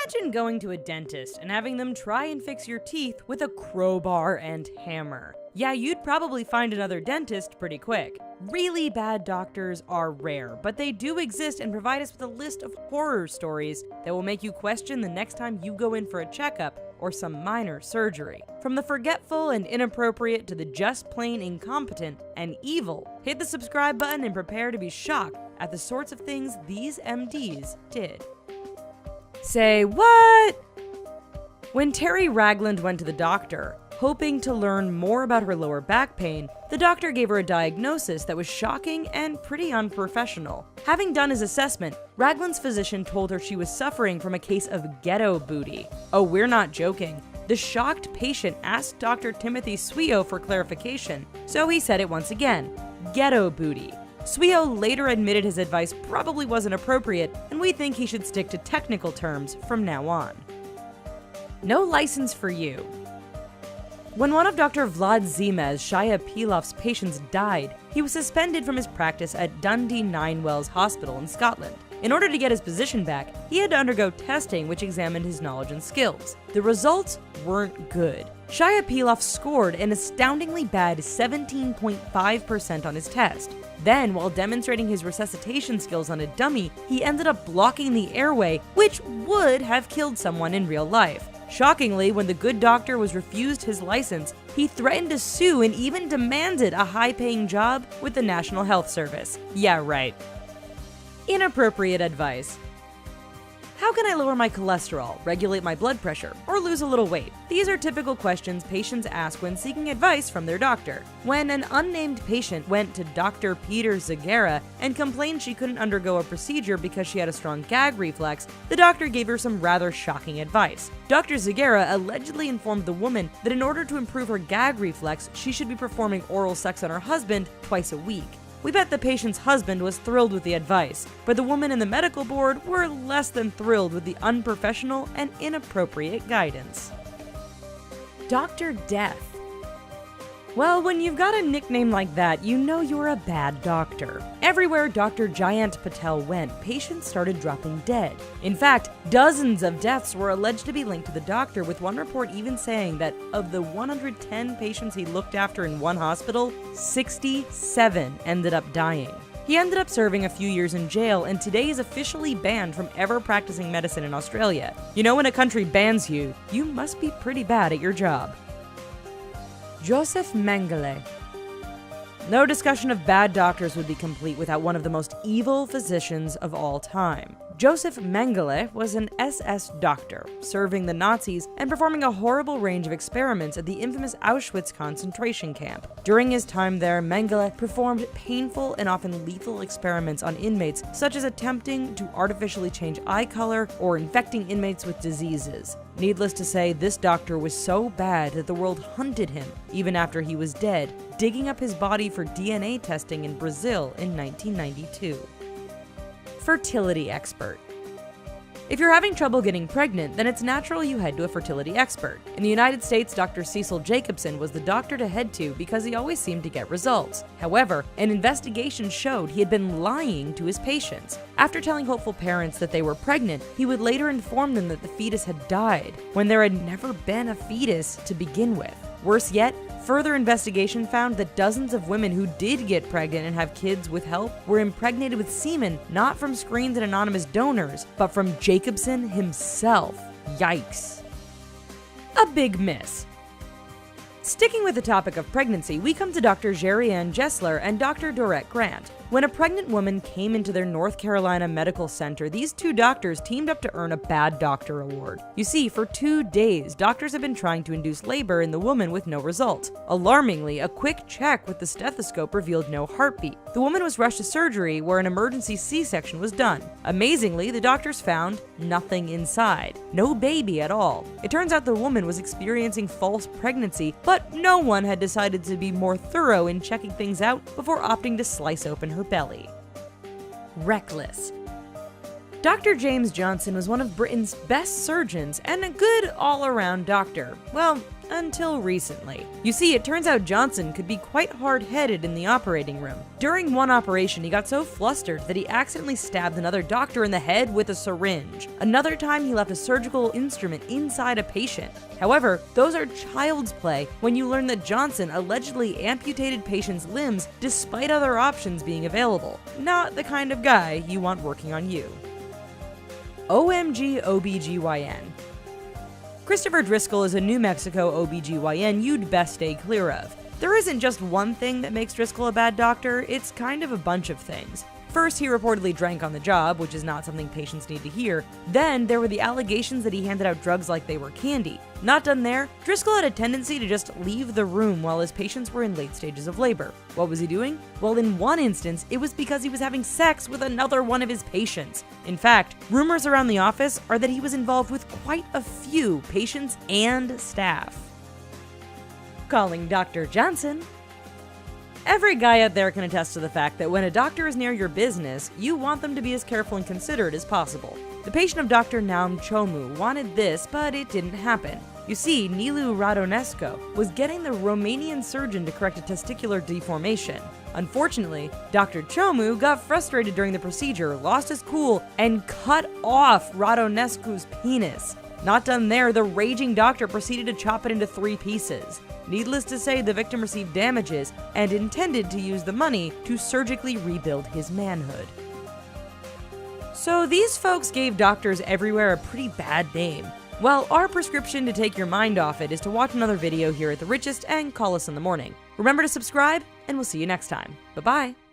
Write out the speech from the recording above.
Imagine going to a dentist and having them try and fix your teeth with a crowbar and hammer. Yeah, you'd probably find another dentist pretty quick. Really bad doctors are rare, but they do exist and provide us with a list of horror stories that will make you question the next time you go in for a checkup or some minor surgery. From the forgetful and inappropriate to the just plain incompetent and evil, hit the subscribe button and prepare to be shocked at the sorts of things these MDs did. Say what? When Terry Ragland went to the doctor, hoping to learn more about her lower back pain, the doctor gave her a diagnosis that was shocking and pretty unprofessional. Having done his assessment, Ragland's physician told her she was suffering from a case of ghetto booty. Oh, we're not joking. The shocked patient asked Dr. Timothy Sweo for clarification, so he said it once again: ghetto booty. Sweo later admitted his advice probably wasn't appropriate, and we think he should stick to technical terms from now on. No license for you. When one of Dr. Vlad Zimez Shia Pilov's patients died, he was suspended from his practice at Dundee Ninewells Hospital in Scotland. In order to get his position back, he had to undergo testing which examined his knowledge and skills. The results weren't good. Shia Pilov scored an astoundingly bad 17.5% on his test. Then, while demonstrating his resuscitation skills on a dummy, he ended up blocking the airway, which would have killed someone in real life. Shockingly, when the good doctor was refused his license, he threatened to sue and even demanded a high-paying job with the National Health Service. Yeah, right. Inappropriate advice. How can I lower my cholesterol, regulate my blood pressure, or lose a little weight? These are typical questions patients ask when seeking advice from their doctor. When an unnamed patient went to Dr. Peter Zagara and complained she couldn't undergo a procedure because she had a strong gag reflex, the doctor gave her some rather shocking advice. Dr. Zagara allegedly informed the woman that in order to improve her gag reflex, she should be performing oral sex on her husband twice a week. We bet the patient's husband was thrilled with the advice, but the woman and the medical board were less than thrilled with the unprofessional and inappropriate guidance. Dr. Death. Well, when you've got a nickname like that, you know you're a bad doctor. Everywhere Dr. Jayant Patel went, patients started dropping dead. In fact, dozens of deaths were alleged to be linked to the doctor, with one report even saying that of the 110 patients he looked after in one hospital, 67 ended up dying. He ended up serving a few years in jail and today is officially banned from ever practicing medicine in Australia. You know, when a country bans you, you must be pretty bad at your job. Joseph Mengele. No discussion of bad doctors would be complete without one of the most evil physicians of all time. Joseph Mengele was an SS doctor, serving the Nazis and performing a horrible range of experiments at the infamous Auschwitz concentration camp. During his time there, Mengele performed painful and often lethal experiments on inmates, such as attempting to artificially change eye color or infecting inmates with diseases. Needless to say, this doctor was so bad that the world hunted him, even after he was dead, digging up his body for DNA testing in Brazil in 1992. Fertility expert. If you're having trouble getting pregnant, then it's natural you head to a fertility expert. In the United States, Dr. Cecil Jacobson was the doctor to head to because he always seemed to get results. However, an investigation showed he had been lying to his patients. After telling hopeful parents that they were pregnant, he would later inform them that the fetus had died, when there had never been a fetus to begin with. Worse yet, further investigation found that dozens of women who did get pregnant and have kids with help were impregnated with semen not from screened and anonymous donors, but from Jacobson himself. Yikes. A big miss. Sticking with the topic of pregnancy, we come to Dr. Jerry-Ann Jessler and Dr. Dorette Grant. When a pregnant woman came into their North Carolina medical center, these two doctors teamed up to earn a Bad Doctor Award. You see, for 2 days, doctors have been trying to induce labor in the woman with no result. Alarmingly, a quick check with the stethoscope revealed no heartbeat. The woman was rushed to surgery where an emergency C-section was done. Amazingly, the doctors found nothing inside. No baby at all. It turns out the woman was experiencing false pregnancy, but no one had decided to be more thorough in checking things out before opting to slice open her belly. Reckless. Dr. James Johnson was one of Britain's best surgeons and a good all-around doctor. Well, until recently. You see, it turns out Johnson could be quite hard-headed in the operating room. During one operation, he got so flustered that he accidentally stabbed another doctor in the head with a syringe. Another time, he left a surgical instrument inside a patient. However, those are child's play when you learn that Johnson allegedly amputated patients' limbs despite other options being available. Not the kind of guy you want working on you. OMG OBGYN. Christopher Driscoll is a New Mexico OBGYN you'd best stay clear of. There isn't just one thing that makes Driscoll a bad doctor, it's kind of a bunch of things. First, he reportedly drank on the job, which is not something patients need to hear. Then, there were the allegations that he handed out drugs like they were candy. Not done there, Driscoll had a tendency to just leave the room while his patients were in late stages of labor. What was he doing? Well, in one instance, it was because he was having sex with another one of his patients. In fact, rumors around the office are that he was involved with quite a few patients and staff. Calling Dr. Johnson. Every guy out there can attest to the fact that when a doctor is near your business, you want them to be as careful and considerate as possible. The patient of Dr. Naum Chomu wanted this, but it didn't happen. You see, Nilu Radonescu was getting the Romanian surgeon to correct a testicular deformation. Unfortunately, Dr. Chomu got frustrated during the procedure, lost his cool, and cut off Radonescu's penis. Not done there, the raging doctor proceeded to chop it into 3 pieces. Needless to say, the victim received damages and intended to use the money to surgically rebuild his manhood. So these folks gave doctors everywhere a pretty bad name. Well, our prescription to take your mind off it is to watch another video here at The Richest and call us in the morning. Remember to subscribe, and we'll see you next time. Bye-bye.